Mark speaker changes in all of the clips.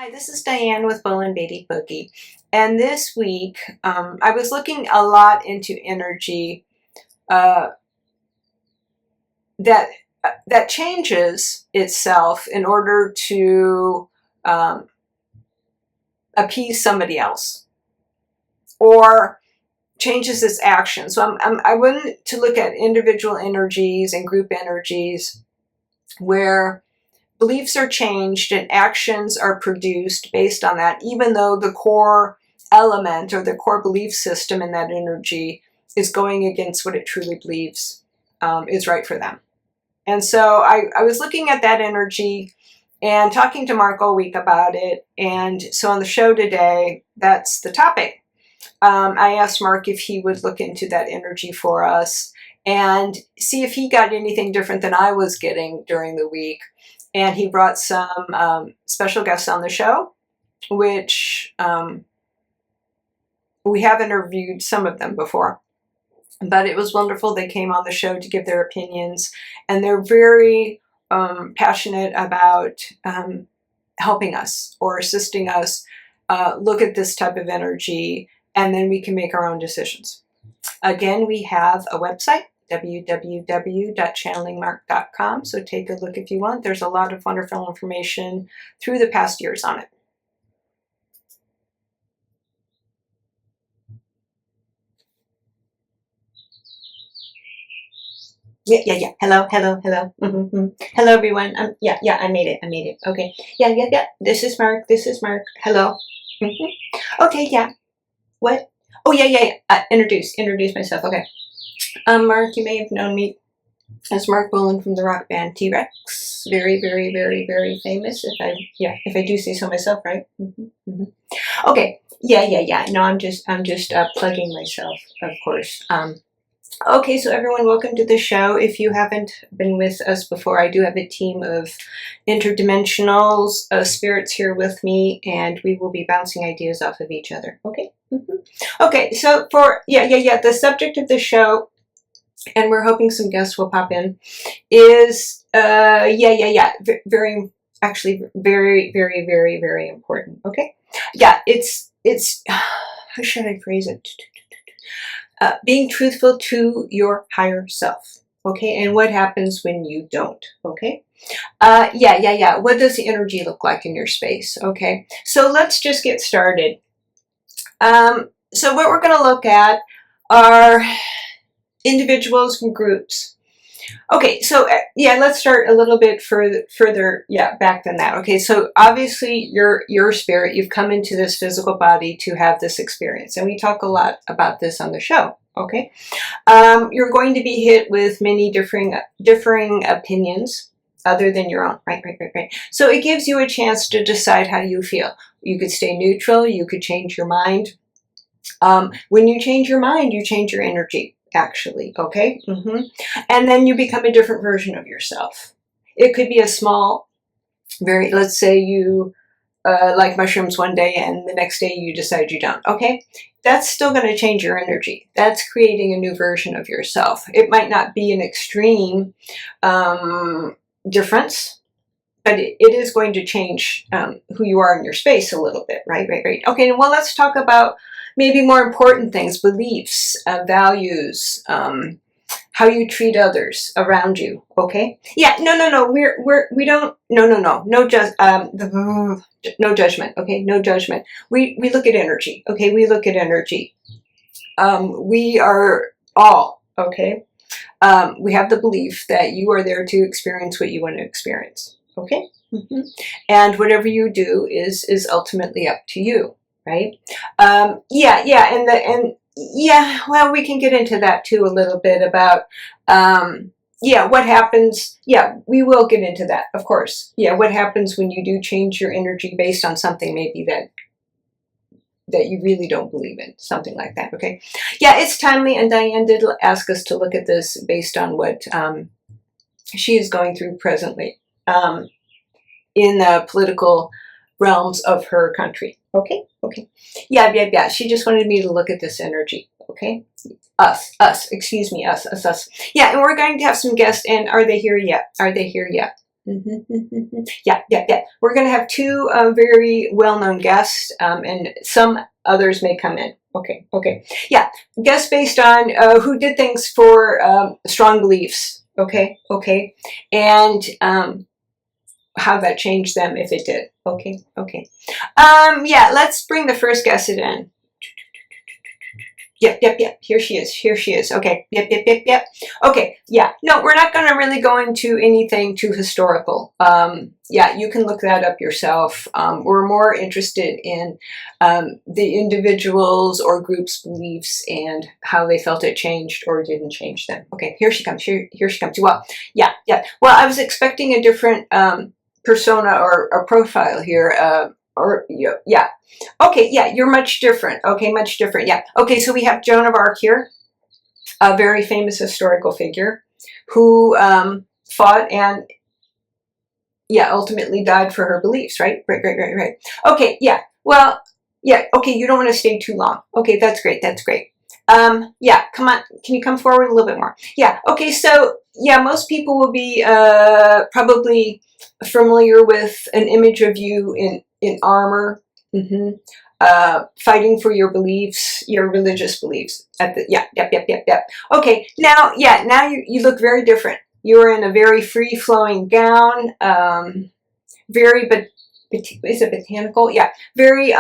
Speaker 1: Hi, this is Diane with Bolan-Beaty Boogie, and this week I was looking a lot into energy uh, that changes itself in order to um, appease somebody else or changes its action. So I wanted to look at individual energies and group energies where beliefs are changed and actions are produced based on that, even though the core element or the core belief system in that energy is going against what it truly believes is right for them. And so I was looking at that energy and talking to Marc all week about it. And so on the show today, that's the topic. I asked Marc if he would look into that energy for us and see if he got anything different than I was getting during the week. And he brought some special guests on the show, which we have interviewed some of them before. But it was wonderful. They came on the show to give their opinions. And they're very passionate about helping us or assisting us look at this type of energy. And then we can make our own decisions. Again, we have a website, www.channelingmarc.com. So take a look if you want. There's a lot of wonderful information through the past years on it. Yeah. Hello. Hello, everyone. Yeah, I made it. Okay. Yeah. This is Marc. Hello. Okay, yeah. What? Oh, yeah. Introduce myself. Okay. Marc, you may have known me as Marc Bolan from the rock band T-Rex. Very famous. If I do say so myself, right? Okay. Yeah. No, I'm just plugging myself, of course. Okay, so everyone, welcome to the show. If you haven't been with us before, I do have a team of interdimensionals, spirits here with me, and we will be bouncing ideas off of each other. Okay. Okay. So for the subject of the show, and we're hoping some guests will pop in, is very important. Okay. Yeah, it's how should I phrase it? Being truthful to your higher self. Okay, and what happens when you don't? Okay. What does the energy look like in your space? Okay, so let's just get started. So what we're going to look at are individuals and groups. Okay, so let's start a little bit further back than that. Okay, so obviously you're spirit. You've come into this physical body to have this experience, and we talk a lot about this on the show. Okay, you're going to be hit with many differing opinions other than your own. Right. So it gives you a chance to decide how you feel. You could stay neutral. You could change your mind. When you change your mind, you change your energy. Actually, okay? And then you become a different version of yourself. It could be a small, let's say you like mushrooms one day and the next day you decide you don't, okay? That's still going to change your energy. That's creating a new version of yourself. It might not be an extreme difference, but it is going to change who you are in your space a little bit, right? Okay, well, let's talk about maybe more important things, beliefs, values, how you treat others around you. Okay? Yeah, no, we don't, no judgment. Okay, no judgment. We look at energy. Okay, we look at energy. We are all, okay? We have the belief that you are there to experience what you want to experience. Okay? And whatever you do is ultimately up to you. Right? Well, we can get into that too a little bit about, what happens. Yeah, we will get into that, of course. Yeah, what happens when you do change your energy based on something maybe that you really don't believe in, something like that, okay? Yeah, it's timely, and Diane did ask us to look at this based on what she is going through presently in the political realms of her country. Okay. Yeah. She just wanted me to look at this energy. Okay. Us. Yeah, and we're going to have some guests, and are they here yet? Yeah, yeah, yeah. We're going to have two very well-known guests, and some others may come in. Okay, okay. Yeah, guests based on who did things for strong beliefs. Okay, okay. And how that changed them if it did. Okay, okay. Yeah, let's bring the first guest in. Yep, yep, yep. Here she is. Here she is. Okay. Yep, yep, yep, yep. Okay. Yeah. No, we're not going to really go into anything too historical. Yeah, you can look that up yourself. We're more interested in the individuals or groups' beliefs and how they felt it changed or didn't change them. Okay. Here she comes. Here she comes. Well, yeah, yeah. Well, I was expecting a different persona or profile here. Or yeah, okay, yeah, you're much different. Okay, much different. Yeah. Okay, so we have Joan of Arc here, a very famous historical figure who fought and yeah, ultimately died for her beliefs. Right, right, right, right, right. Okay, yeah. Well, yeah. Okay, you don't want to stay too long. Okay, that's great. That's great. Yeah, come on. Can you come forward a little bit more? Yeah. Okay, so yeah, most people will be probably familiar with an image of you in armor, fighting for your beliefs, your religious beliefs. Yeah, yep, yep, yep, yep. Okay, now, yeah, now you look very different. You're in a very free-flowing gown, very, but is it botanical? Yeah, very,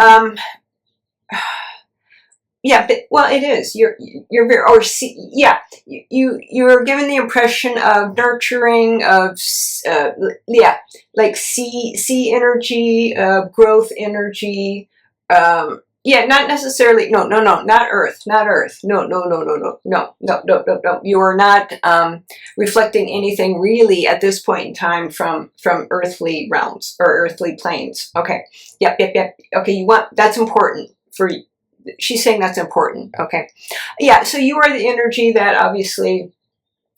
Speaker 1: yeah, but, well, it is. You're very, or yeah, you're given the impression of nurturing, of yeah, like sea energy, growth energy. Yeah, not necessarily. No, no, no, not Earth, not Earth. No, no, no, no, no, no, no, no, no, no. You are not reflecting anything really at this point in time from earthly realms or earthly planes. Okay. Yep, yep, yep. Okay, you want that's important for you. She's saying that's important. Okay. Yeah, so you are the energy that obviously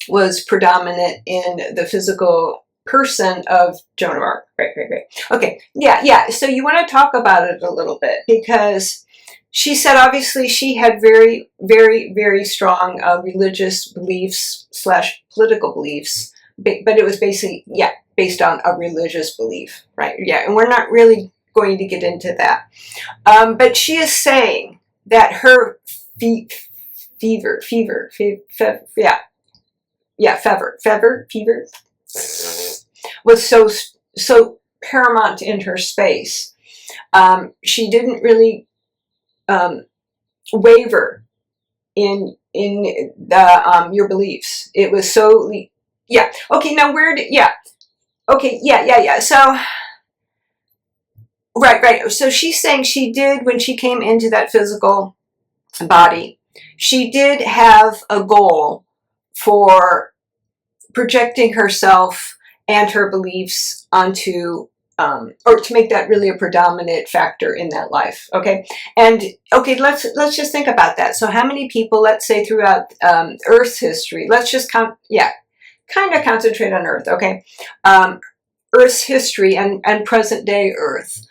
Speaker 1: was predominant in the physical person of Joan of Arc. Right, right, right. Okay. Yeah, yeah. So you want to talk about it a little bit because she said obviously she had very, very, very strong religious beliefs / political beliefs, but it was basically, yeah, based on a religious belief. Right. Yeah. And we're not really going to get into that. But she is saying that her fever, was so paramount in her space. She didn't really waver in the your beliefs. It was so yeah. Okay, now where did yeah. Okay, yeah, yeah, yeah. So right. So she's saying she did, when she came into that physical body, she did have a goal for projecting herself and her beliefs onto, or to make that really a predominant factor in that life. Okay, and okay, let's just think about that. So how many people, let's say throughout Earth's history, let's just kind of concentrate on Earth. Okay, Earth's history and present day Earth.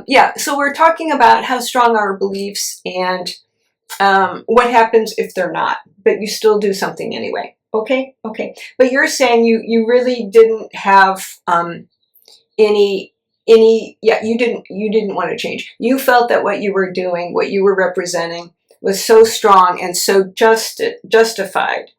Speaker 1: Yeah, so we're talking about how strong are our beliefs and what happens if they're not, but you still do something anyway. Okay, okay. But you're saying you really didn't have any yeah, you didn't want to change. You felt that what you were doing, what you were representing was so strong and so justified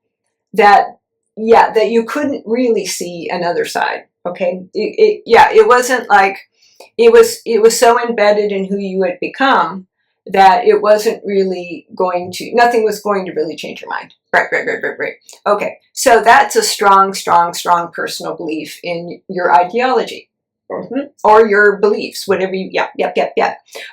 Speaker 1: that yeah, that you couldn't really see another side. Okay? It wasn't like it was so embedded in who you had become that it wasn't really going to, nothing was going to really change your mind. Right. Okay, so that's a strong personal belief in your ideology. Or your beliefs, whatever you, yeah.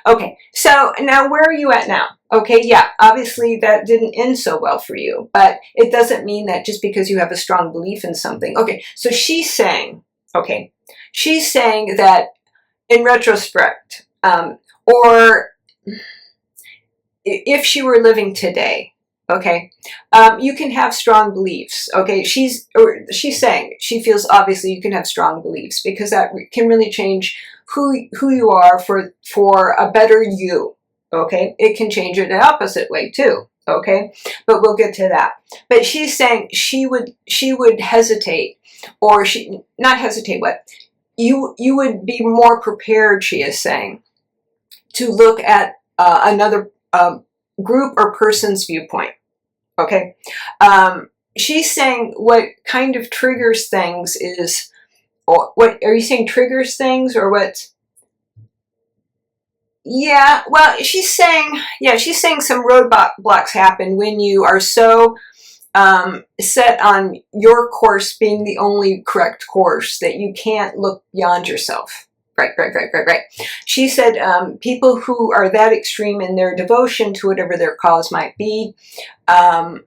Speaker 1: Okay, so now where are you at now? Okay, yeah, obviously that didn't end so well for you, but it doesn't mean that just because you have a strong belief in something. Okay, so she's saying that in retrospect, or if she were living today, okay, you can have strong beliefs. Okay, she's saying she feels obviously you can have strong beliefs because that can really change who you are for a better you. Okay, it can change it the opposite way too. okay? But we'll get to that. But she's saying she would hesitate, or not hesitate, what? You would be more prepared, she is saying, to look at another group or person's viewpoint, okay? She's saying what kind of triggers things is, or what are you saying, triggers things, or what? Yeah, well, she's saying some roadblocks happen when you are so set on your course being the only correct course that you can't look beyond yourself. Right. She said people who are that extreme in their devotion to whatever their cause might be, you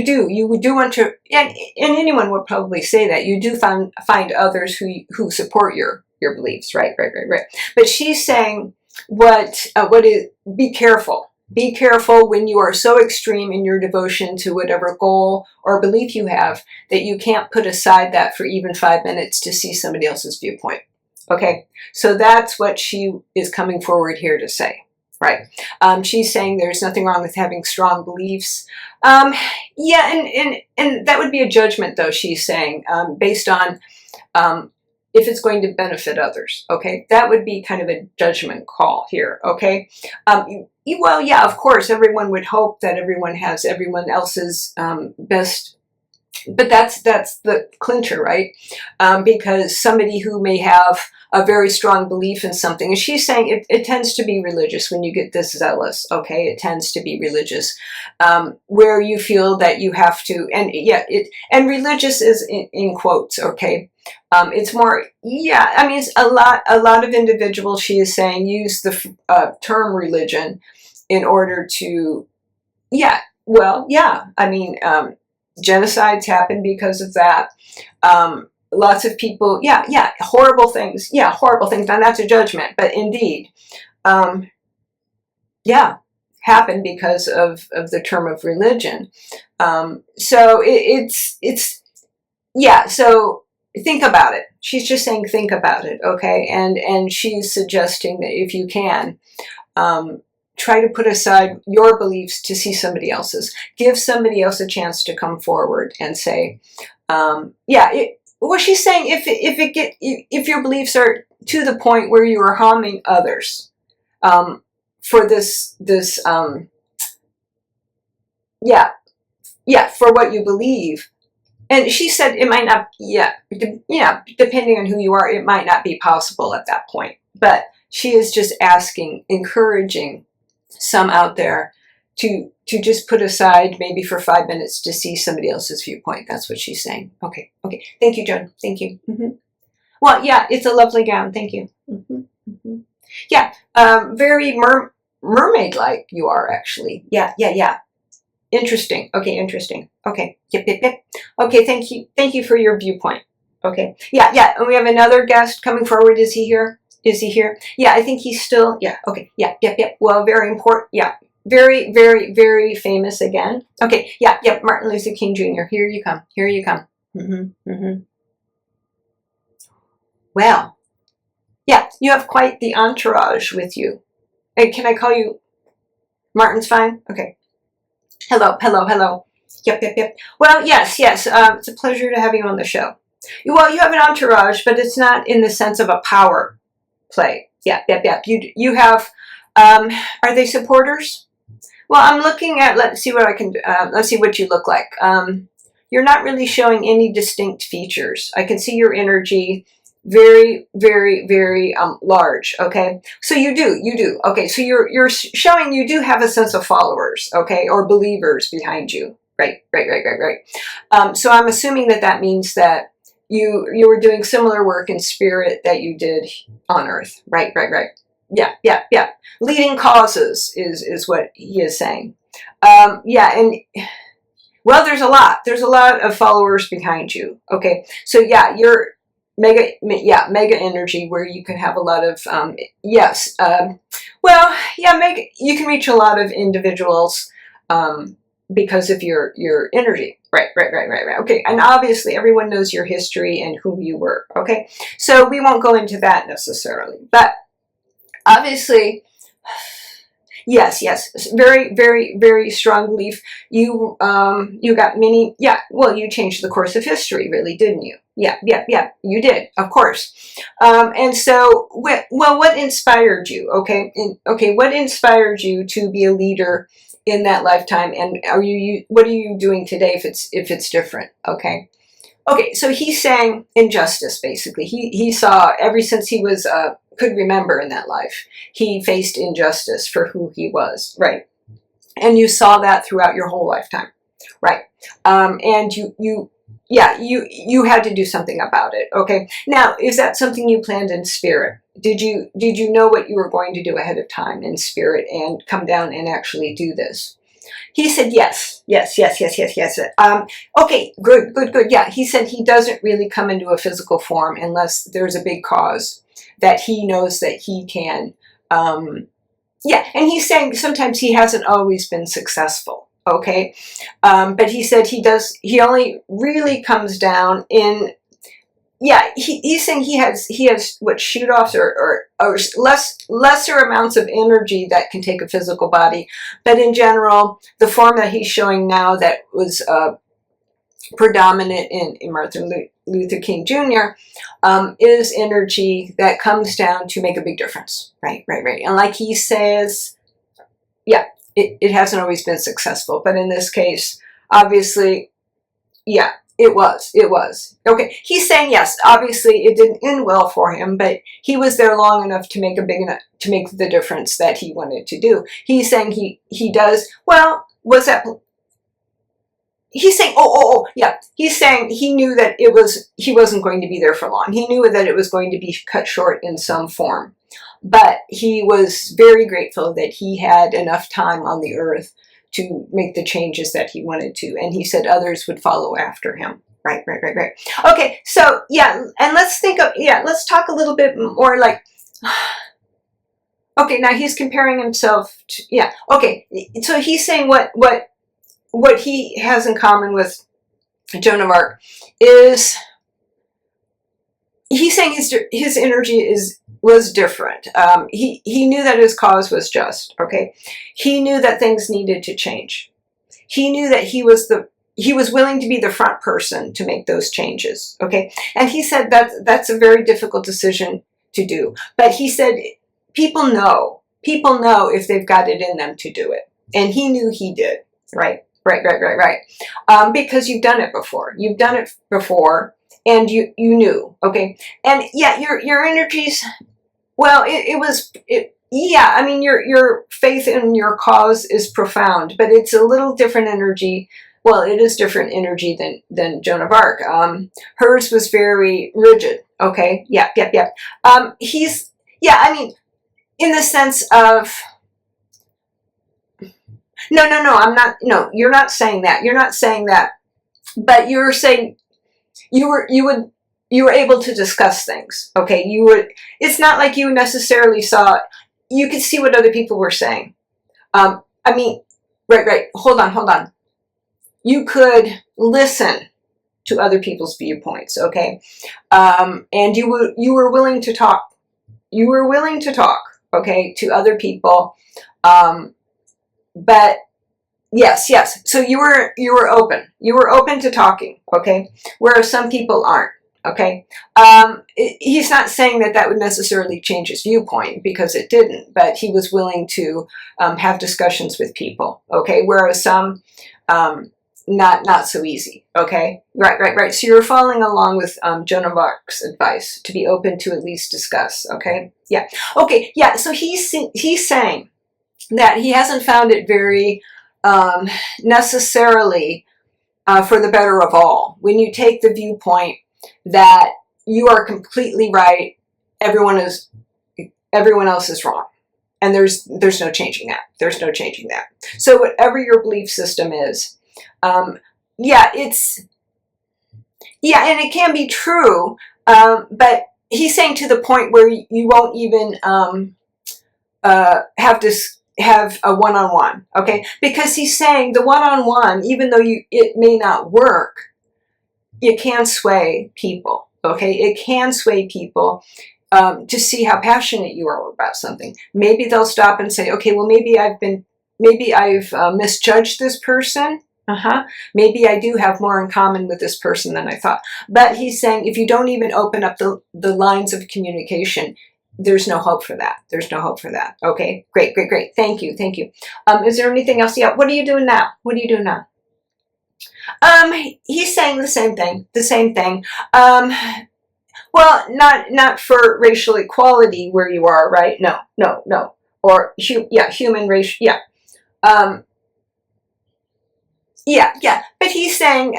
Speaker 1: do want to, and anyone would probably say that, you do find others who support your beliefs, right. But she's saying be careful. Be careful when you are so extreme in your devotion to whatever goal or belief you have that you can't put aside that for even 5 minutes to see somebody else's viewpoint. Okay, so that's what she is coming forward here to say, right? She's saying there's nothing wrong with having strong beliefs. Yeah, and that would be a judgment, though, she's saying, based on if it's going to benefit others, okay? That would be kind of a judgment call here, okay? Well, yeah, of course, everyone would hope that everyone has everyone else's best, but that's the clincher, right? Because somebody who may have a very strong belief in something, and she's saying it tends to be religious when you get this zealous, okay? It tends to be religious, where you feel that you have to, and religious is in quotes, okay? It's more, yeah, I mean, it's a lot of individuals, she is saying, use the term religion in order to, I mean, genocides happen because of that. Lots of people, horrible things, and that's a judgment, but indeed, happen because of the term of religion. So so think about it. She's just saying think about it, okay? And she's suggesting that if you can, try to put aside your beliefs to see somebody else's. Give somebody else a chance to come forward and say, well, she's saying if your beliefs are to the point where you are harming others, for for what you believe. And she said it might not, depending on who you are, it might not be possible at that point. But she is just asking, encouraging some out there to just put aside maybe for 5 minutes to see somebody else's viewpoint. That's what she's saying. Okay. Thank you, Joan. Thank you. Well, yeah, it's a lovely gown. Thank you. Yeah, very mermaid-like you are, actually. Yeah. Interesting. Okay, interesting. Okay. Yep. Okay, thank you for your viewpoint. Okay. Yeah. And we have another guest coming forward. Is he here? Yeah, I think he's still, okay. Yep. Well, very important. Yeah. Very, very, very famous again. Okay. Yep. Martin Luther King Jr. Here you come. Well, yeah, you have quite the entourage with you. And can I call you Martin's fine? Okay. Hello. Yep. Well, yes. It's a pleasure to have you on the show. Well, you have an entourage, but it's not in the sense of a power play. Yep. You have, are they supporters? Well, I'm looking at, let's see what you look like. You're not really showing any distinct features. I can see your energy, very, very, very large. Okay, so you do. Okay, so you're showing you do have a sense of followers, okay, or believers behind you. Right. So I'm assuming that means that you were doing similar work in spirit that you did on Earth. Right. Yeah. Leading causes is what he is saying. And well, there's a lot of followers behind you. Okay, so yeah, you're mega energy, where you can have a lot of mega. You can reach a lot of individuals because of your energy. Right. Okay, and obviously everyone knows your history and who you were. Okay, so we won't go into that necessarily, but obviously, Yes, yes, very, very, very strong belief. You got many. Yeah, well, you changed the course of history, really, didn't you? Yeah, yeah, yeah. You did, of course. And so, well, what inspired you? Okay, okay, what inspired you to be a leader in that lifetime? And what are you doing today if it's different? Okay. Okay, so he's saying injustice, basically. He saw, ever since he was could remember in that life, he faced injustice for who he was, right? And you saw that throughout your whole lifetime, right? And you had to do something about it. Okay, now is that something you planned in spirit? Did you know what you were going to do ahead of time in spirit and come down and actually do this? He said, yes, yes, yes, yes, yes, yes. Okay, good, good, good. Yeah, he said he doesn't really come into a physical form unless there's a big cause that he knows that he can. Yeah, and he's saying sometimes he hasn't always been successful. Okay, but he said he only really comes down in. Yeah, he's saying he has what shoot-offs or lesser amounts of energy that can take a physical body, but in general, the form that he's showing now that was predominant in Martin Luther King Jr. Is energy that comes down to make a big difference, right, right, right. And like he says, yeah, it hasn't always been successful, but in this case, obviously, yeah. It was. Okay, he's saying yes, obviously it didn't end well for him, but he was there long enough to make the difference that he wanted to do. He's saying he does, well, was that, he's saying, yeah, he's saying he knew that he wasn't going to be there for long. He knew that it was going to be cut short in some form, but he was very grateful that he had enough time on the earth to make the changes that he wanted to. And he said others would follow after him. Right, right, right, right. Okay, so yeah, and let's talk a little bit more like, okay, now he's comparing himself to, yeah, okay, so he's saying what he has in common with Joan of Arc is, he's saying his energy was different. He knew that his cause was just, okay? He knew that things needed to change. He knew that he was willing to be the front person to make those changes, okay? And he said that's a very difficult decision to do. But he said people know if they've got it in them to do it. And he knew he did, right? Right, right, right, right. Because you've done it before. You've done it before. And you knew, okay? And yeah, your energies, well, yeah, I mean, your faith in your cause is profound, but it's a little different energy. Well, it is different energy than Joan of Arc. Hers was very rigid, okay? Yeah, yep, yep. Yeah, I mean, in the sense of, no, I'm not, no, you're not saying that. You're not saying that, but you're saying, you were able to discuss things, okay? It's not like you necessarily saw, you could see what other people were saying. I mean, right, hold on. You could listen to other people's viewpoints, okay? And you were willing to talk. You were willing to talk, okay, to other people. But yes. So you were open. You were open to talking, okay? Whereas some people aren't, okay? He's not saying that would necessarily change his viewpoint, because it didn't, but he was willing to have discussions with people, okay? Whereas some, not so easy, okay? Right. So you're following along with Joan of Arc's advice to be open to at least discuss, okay? Yeah. Okay, yeah, so he's saying that he hasn't found it very necessarily for the better of all. When you take the viewpoint that you are completely right, everyone else is wrong, and there's no changing that. There's no changing that. So whatever your belief system is, yeah, and it can be true, but he's saying to the point where you won't even have a one-on-one, okay? Because he's saying the one-on-one, even though it may not work, it can sway people, okay? It can sway people to see how passionate you are about something. Maybe they'll stop and say, okay, well, maybe I've misjudged this person. Maybe I do have more in common with this person than I thought. But he's saying if you don't even open up the lines of communication, there's no hope for that. There's no hope for that. Okay, great, great, great. Thank you, thank you. Is there anything else? Yeah, what are you doing now? What are you doing now? He's saying the same thing, the same thing. Well, not for racial equality where you are, right? No, no, no. Or, yeah, human race, yeah. Yeah, yeah. But he's saying,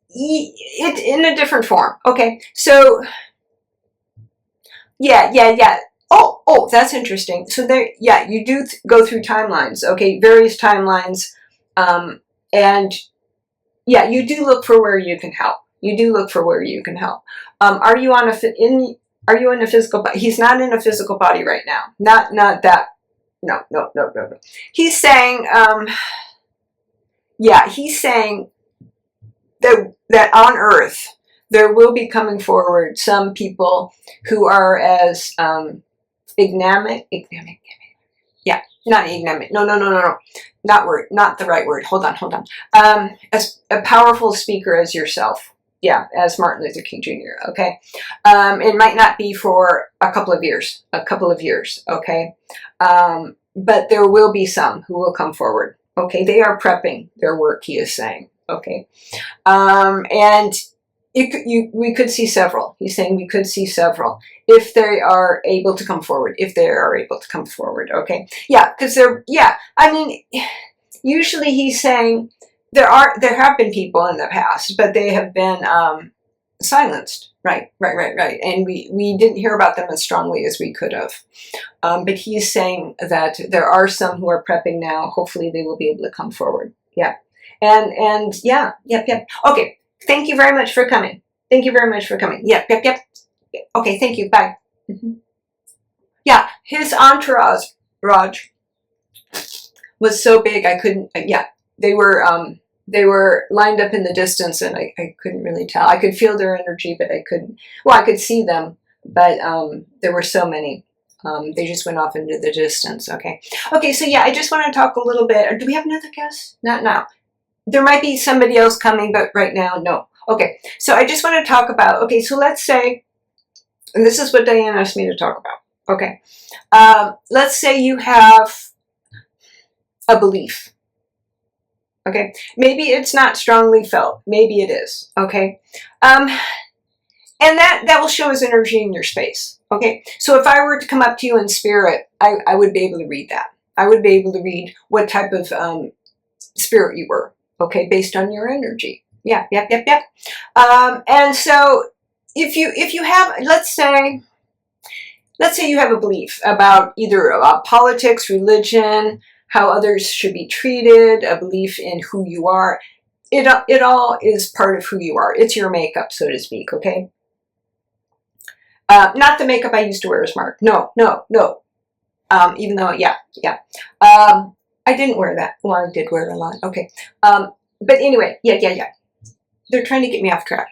Speaker 1: it in a different form. Okay, so, yeah, yeah, yeah. Oh, that's interesting. So there, yeah, you do go through timelines, okay, various timelines, and yeah, you do look for where you can help. You do look for where you can help. Are you on are you in a physical body? He's not in a physical body right now. Not that. No, no, no, no, no. He's saying, yeah, he's saying that on Earth, there will be coming forward some people who are as ignamic, yeah, not ignamic, no, not the right word, hold on, as a powerful speaker as yourself, yeah, as Martin Luther King Jr., okay, it might not be for a couple of years, okay, but there will be some who will come forward, okay, they are prepping their work, he is saying, okay, and we could see several. He's saying we could see several if they are able to come forward. Okay. Yeah, because I mean, usually he's saying there have been people in the past, but they have been silenced. Right. And we didn't hear about them as strongly as we could have. But he's saying that there are some who are prepping now. Hopefully they will be able to come forward. Yeah. And yeah, yep. Okay. Thank you very much for coming. Yep. Okay, thank you. Bye. Yeah, his entourage was so big I couldn't. Yeah, they were lined up in the distance, and I couldn't really tell. I could feel their energy, but I couldn't. Well, I could see them, but there were so many. They just went off into the distance. Okay. So yeah, I just want to talk a little bit. Do we have another guest? Not now. There might be somebody else coming, but right now, no. Okay, so I just want to talk about, okay, so let's say, and this is what Diane asked me to talk about, okay. Let's say you have a belief, okay. Maybe it's not strongly felt, maybe it is, okay. And that will show as energy in your space, okay. So if I were to come up to you in spirit, I would be able to read that. I would be able to read what type of spirit you were. Okay, based on your energy. Yeah. And so if you have, let's say you have a belief about either politics, religion, how others should be treated, a belief in who you are. It all is part of who you are. It's your makeup, so to speak, okay? Not the makeup I used to wear as Marc. No. Even though, yeah. I didn't wear that. Well, I did wear it a lot. Okay. But anyway, yeah. They're trying to get me off track.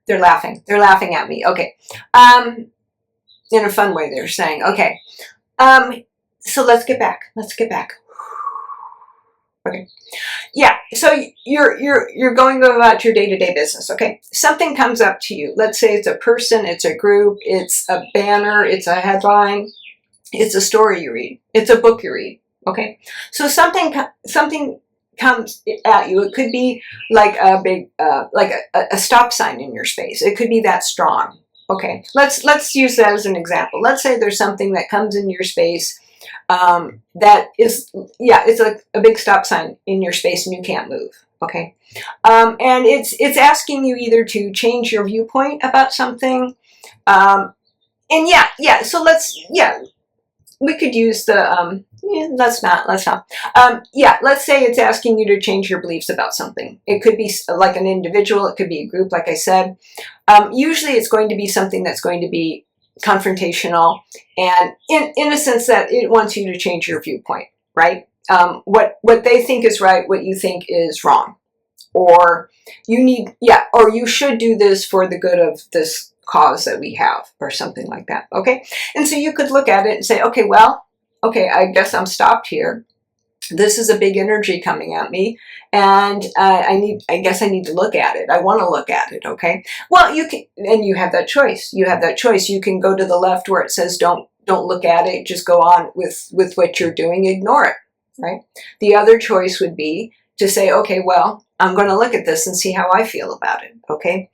Speaker 1: They're laughing. They're laughing at me. Okay. In a fun way, they're saying, okay. So let's get back. Okay. Yeah. So you're going about your day-to-day business. Okay. Something comes up to you. Let's say it's a person, it's a group, it's a banner, it's a headline. It's a story you read. It's a book you read. Okay. So something comes at you. It could be like a big, like a stop sign in your space. It could be that strong. Okay. Let's use that as an example. Let's say there's something that comes in your space that is, yeah, it's a big stop sign in your space and you can't move. Okay. And it's asking you either to change your viewpoint about something. And yeah. So we could use the, let's not. Yeah, let's say it's asking you to change your beliefs about something. It could be like an individual, it could be a group, like I said. Usually it's going to be something that's going to be confrontational and in a sense that it wants you to change your viewpoint, right? What they think is right, what you think is wrong. or you need, yeah, or you should do this for the good of this cause that we have, or something like that, okay? And so you could look at it and say, okay, well, okay, I guess I'm stopped here. This is a big energy coming at me, and I guess I need to look at it. I want to look at it, okay? Well, you can, and you have that choice. You have that choice. You can go to the left where it says don't look at it, just go on with what you're doing, ignore it, right? The other choice would be to say, okay, well, I'm going to look at this and see how I feel about it, okay?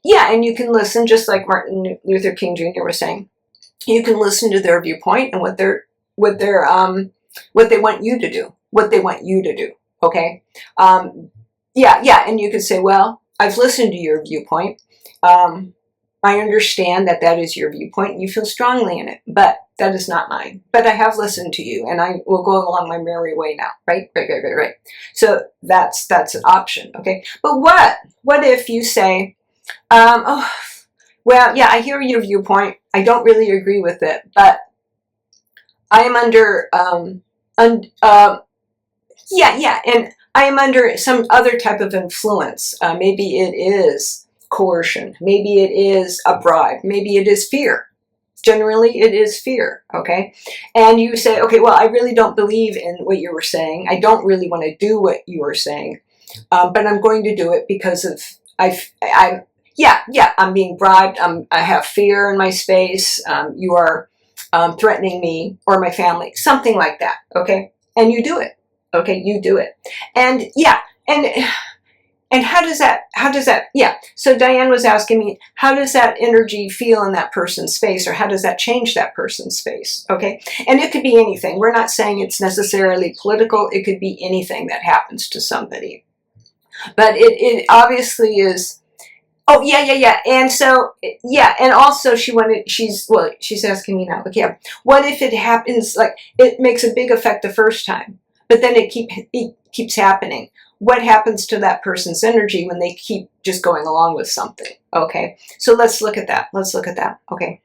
Speaker 1: Yeah, and you can listen, just like Martin Luther King Jr. was saying. You can listen to their viewpoint and what they want you to do, okay? Yeah, and you could say, well, I've listened to your viewpoint. I understand that is your viewpoint and you feel strongly in it, but that is not mine. But I have listened to you and I will go along my merry way now, right? Right. So that's an option, okay? But what if you say, oh, well, yeah, I hear your viewpoint. I don't really agree with it, but I am under, and I am under some other type of influence. Maybe it is coercion. Maybe it is a bribe. Maybe it is fear. Generally, it is fear, okay? And you say, okay, well, I really don't believe in what you were saying. I don't really want to do what you were saying, but I'm going to do it because of, I'm being bribed. I have fear in my space. You are threatening me or my family, something like that, okay? And you do it, okay? You do it. And yeah, and how does that, yeah. So Diane was asking me, how does that energy feel in that person's space, or how does that change that person's space, okay? And it could be anything. We're not saying it's necessarily political. It could be anything that happens to somebody. But it obviously is. Oh, yeah. And so, yeah, and also she's asking me now, okay, what if it happens, like, it makes a big effect the first time, but then it keeps happening? What happens to that person's energy when they keep just going along with something, okay? So let's look at that. Okay.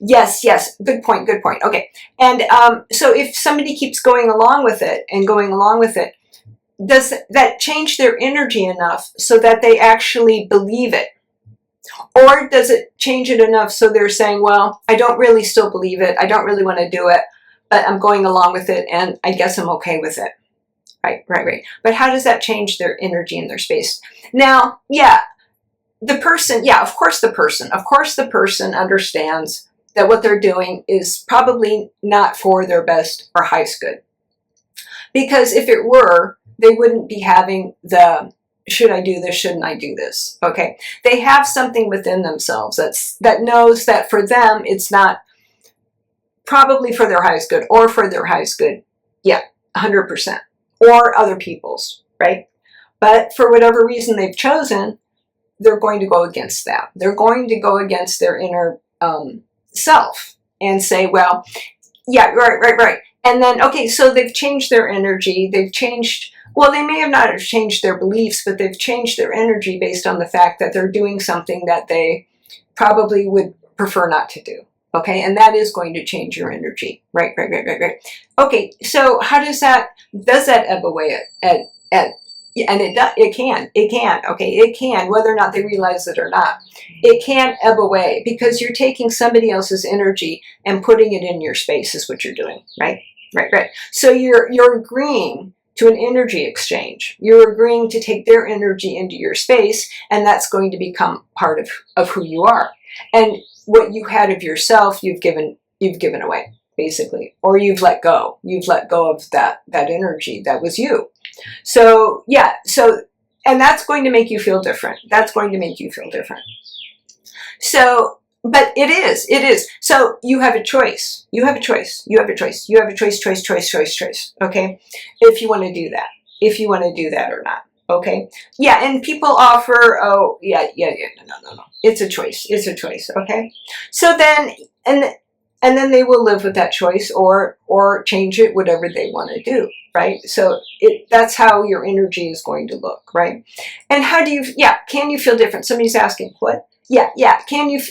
Speaker 1: Yes, good point, okay. And so if somebody keeps going along with it, does that change their energy enough so that they actually believe it? Or does it change it enough so they're saying, well, I don't really still believe it, I don't really want to do it, but I'm going along with it and I guess I'm okay with it. Right. But how does that change their energy and their space? Now, yeah, the person, yeah, of course the person understands that what they're doing is probably not for their best or highest good. Because if it were, they wouldn't be having the, should I do this, shouldn't I do this, okay? They have something within themselves that knows that for them, it's not probably for their highest good, or for their highest good, yeah, 100%. Or other people's, right? But for whatever reason they've chosen, they're going to go against that. They're going to go against their inner self and say, well, yeah, right. And then, okay, so they've changed their energy. They've changed, well, they may have not changed their beliefs, but they've changed their energy based on the fact that they're doing something that they probably would prefer not to do. Okay, and that is going to change your energy. Right. Okay, so how does that ebb away and it can, okay, it can, whether or not they realize it or not. It can ebb away because you're taking somebody else's energy and putting it in your space is what you're doing, right? So you're agreeing to an energy exchange. You're agreeing to take their energy into your space, and that's going to become part of who you are. And what you had of yourself, you've given away, basically, or you've let go. You've let go of that energy that was you. So yeah, and that's going to make you feel different. So, but it is. So you have a choice. Choice. Okay, if you want to do that, or not. Okay. Yeah, and people offer, oh, yeah, no. It's a choice. Okay. So then, and then they will live with that choice or change it, whatever they want to do, right? So that's how your energy is going to look, right? And how do you, yeah, can you feel different? Somebody's asking, what? Yeah.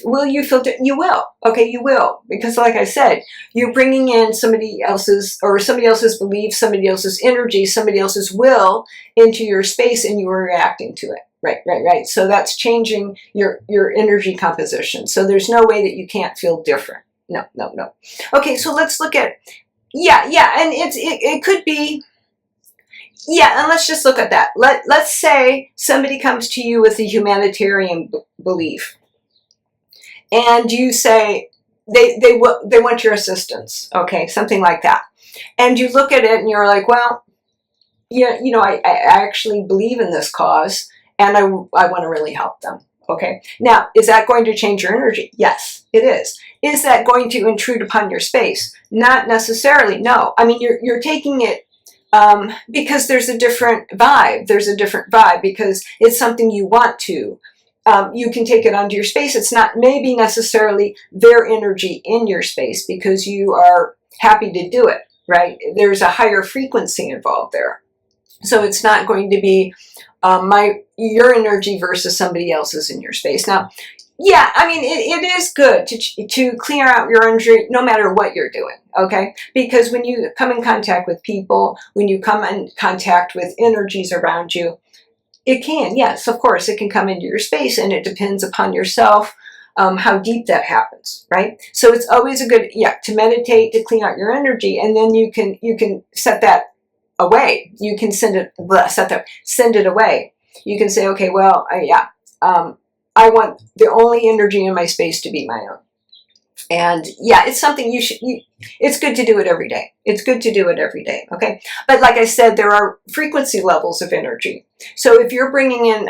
Speaker 1: Will you filter? You will. Okay, you will. Because like I said, you're bringing in somebody else's belief, somebody else's energy, somebody else's will into your space, and you are reacting to it. Right. So that's changing your energy composition. So there's no way that you can't feel different. No. Okay, so let's look at, and it could be, and let's just look at that. Let's say somebody comes to you with a humanitarian belief, and you say they want your assistance, okay, something like that, and you look at it and you're like, well, I actually believe in this cause, and I want to really help them. Okay, now is that going to change your energy? Yes, it is. Is that going to intrude upon your space? Not necessarily. No, I mean you're taking it. Because there's a different vibe. There's a different vibe because it's something you want to. You can take it onto your space. It's not maybe necessarily their energy in your space because you are happy to do it, right? There's a higher frequency involved there. So it's not going to be your energy versus somebody else's in your space. Now, I mean, it is good to clear out your energy no matter what you're doing, okay? Because when you come in contact with people, when you come in contact with energies around you, it can, yes, of course, it can come into your space, and it depends upon yourself how deep that happens, right? So it's always a good, to meditate, to clean out your energy, and then you can set that away. You can send it away. You can say, okay, well, I want the only energy in my space to be my own. And it's something it's good to do it every day. It's good to do it every day, okay? But like I said, there are frequency levels of energy. So if you're bringing in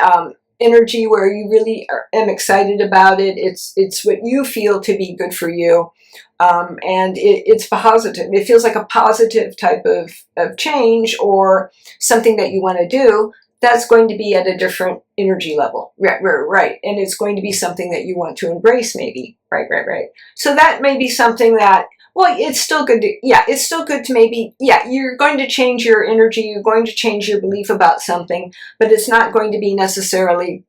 Speaker 1: energy where you really am excited about it, it's what you feel to be good for you, and it's positive. It feels like a positive type of change or something that you want to do. That's going to be at a different energy level, right. And it's going to be something that you want to embrace, maybe, right. So that may be something that, well, it's still good to maybe, you're going to change your energy, you're going to change your belief about something, but it's not going to be necessarily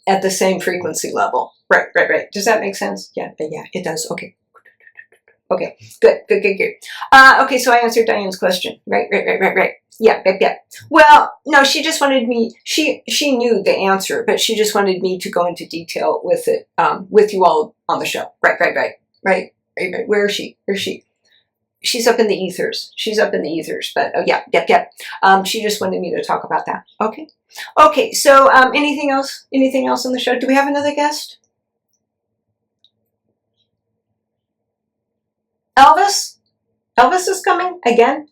Speaker 1: at the same frequency level, right. Does that make sense? Yeah, it does. Okay, good. Okay, so I answered Diane's question, right. Yeah. Well, no, she just wanted me, she knew the answer, but she just wanted me to go into detail with it, with you all on the show. Right. Where is she? She's up in the ethers. But she just wanted me to talk about that. Okay, so anything else on the show? Do we have another guest? Elvis is coming again?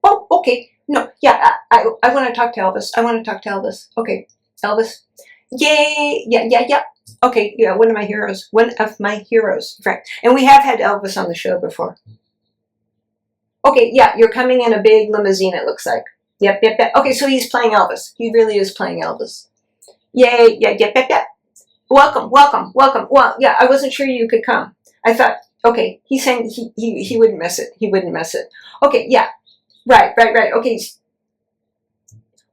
Speaker 1: Oh, okay. No, I want to talk to Elvis. Okay, Elvis. Yay! Yeah. Okay, one of my heroes. Right. And we have had Elvis on the show before. Okay, you're coming in a big limousine, it looks like. Yep. Okay, so he's playing Elvis. He really is playing Elvis. Yay! Yeah. Welcome. Well, I wasn't sure you could come. I thought, okay, he's saying he wouldn't miss it. Okay, yeah. Right. Okay.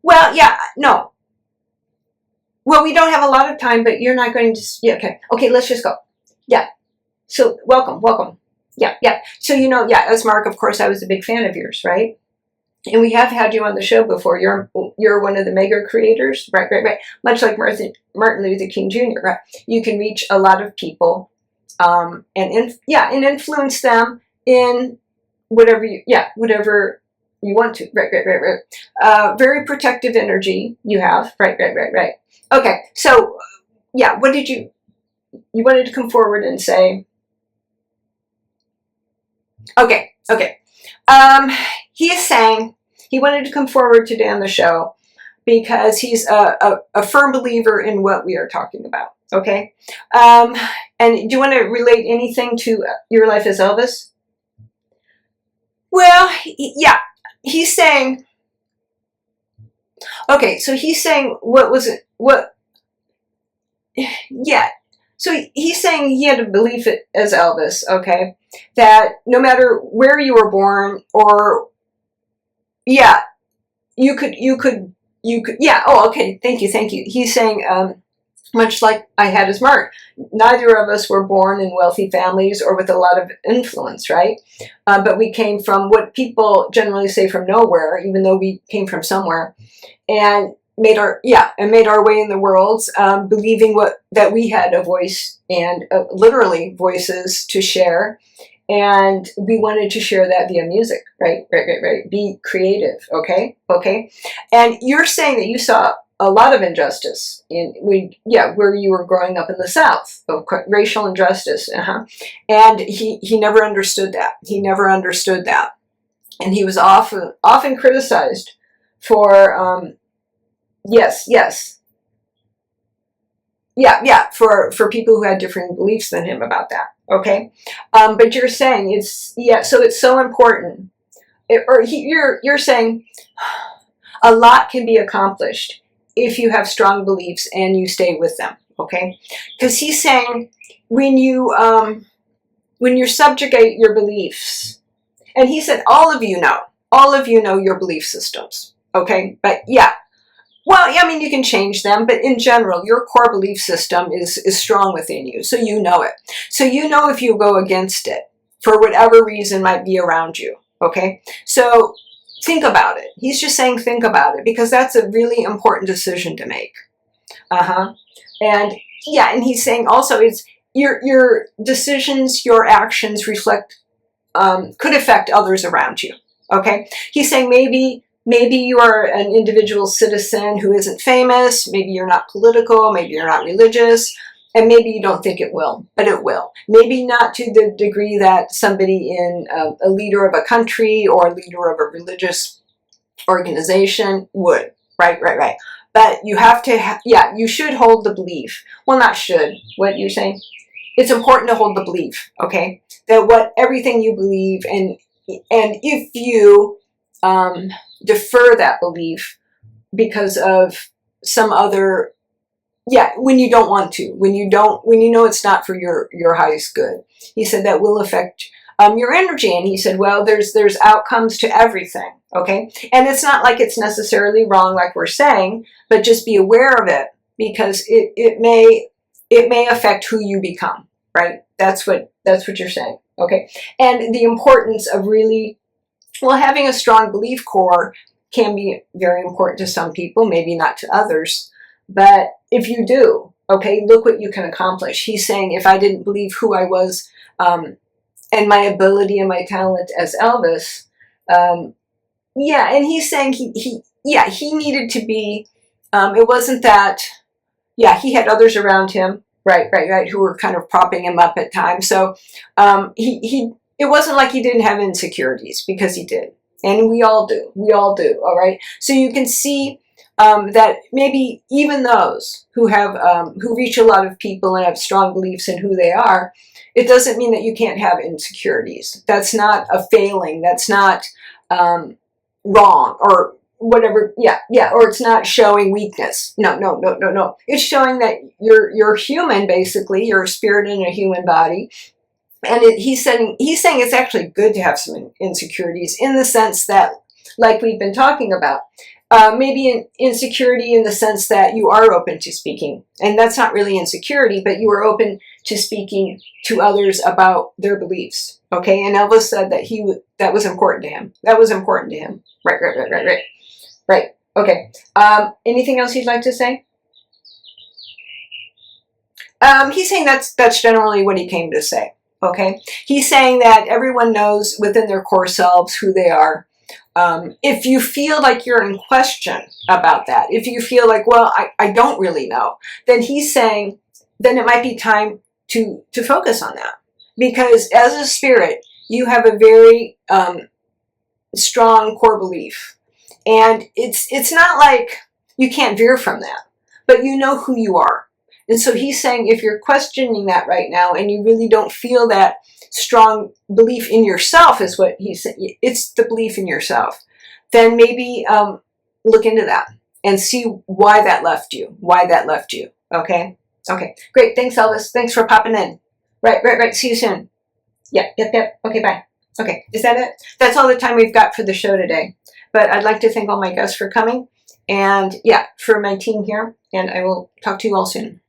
Speaker 1: Well, no. Well, we don't have a lot of time, but you're not going to, okay, let's just go. Yeah. So, welcome. Yeah. So, as Marc, of course, I was a big fan of yours, right? And we have had you on the show before. You're one of the mega creators, right. Much like Martin Luther King Jr., right? You can reach a lot of people, and influence them in whatever you want to, right. Very protective energy you have, right. Okay, so what did you wanted to come forward and say? Okay. He is saying he wanted to come forward today on the show because he's a firm believer in what we are talking about. Okay, and do you want to relate anything to your life as Elvis? Well, he's saying, okay, so he's saying, so he's saying he had a belief as Elvis, okay, that no matter where you were born, or, you could, oh, okay, thank you. He's saying, much like I had as Marc. Neither of us were born in wealthy families or with a lot of influence, right? But we came from what people generally say from nowhere, even though we came from somewhere, and made our way in the world, believing that we had a voice and literally voices to share, and we wanted to share that via music, right? Be creative, okay? And you're saying that you saw a lot of injustice where you were growing up in the South, racial injustice, and he never understood that. He never understood that, and he was often criticized for for people who had different beliefs than him about that. Okay, but you're saying so it's so important, you're saying a lot can be accomplished if you have strong beliefs and you stay with them. Okay, because he's saying when you subjugate your beliefs, and he said all of you know your belief systems. Okay, but well, I mean, you can change them, but in general, your core belief system is strong within you, so you know it. So you know if you go against it, for whatever reason might be around you, okay? So think about it. He's just saying think about it, because that's a really important decision to make. And he's saying also it's your decisions, your actions could affect others around you, okay? He's saying maybe you are an individual citizen who isn't famous, maybe you're not political, maybe you're not religious, and maybe you don't think it will, but it will. Maybe not to the degree that somebody in a leader of a country or a leader of a religious organization would, right? But you have to, you should hold the belief. Well, not should, what you're saying? It's important to hold the belief, okay? That everything you believe, and if you defer that belief because of some other, when you don't want to, when you know it's not for your highest good. He said that will affect your energy, and he said, well, there's outcomes to everything, okay? And it's not like it's necessarily wrong, like we're saying, but just be aware of it, because it may affect who you become, right? That's what you're saying, okay? And the importance of really, having a strong belief core can be very important to some people, maybe not to others. But if you do, okay, look what you can accomplish. He's saying if I didn't believe who I was and my ability and my talent as Elvis, and he's saying he needed to be, it wasn't that, he had others around him, right, who were kind of propping him up at times. So it wasn't like he didn't have insecurities, because he did. And we all do, all right? So you can see that maybe even those who reach a lot of people and have strong beliefs in who they are, it doesn't mean that you can't have insecurities. That's not a failing. That's not wrong or whatever. Or it's not showing weakness. No. It's showing that you're human, basically. You're a spirit in a human body. And he's saying it's actually good to have some insecurities, in the sense that, like we've been talking about, maybe an insecurity in the sense that you are open to speaking. And that's not really insecurity, but you are open to speaking to others about their beliefs. Okay, and Elvis said that that was important to him. That was important to him. Right. Okay. Anything else you'd like to say? He's saying that's generally what he came to say. Okay, he's saying that everyone knows within their core selves who they are. If you feel like you're in question about that, if you feel like, well, I don't really know, then he's saying, then it might be time to focus on that. Because as a spirit, you have a very strong core belief. And it's not like you can't veer from that, but you know who you are. And so he's saying if you're questioning that right now and you really don't feel that strong belief in yourself, is what he's saying, it's the belief in yourself, then maybe look into that and see why that left you, okay? Okay, great. Thanks, Elvis. Thanks for popping in. Right. See you soon. Yep. Okay, bye. Okay, is that it? That's all the time we've got for the show today. But I'd like to thank all my guests for coming, and for my team here, and I will talk to you all soon.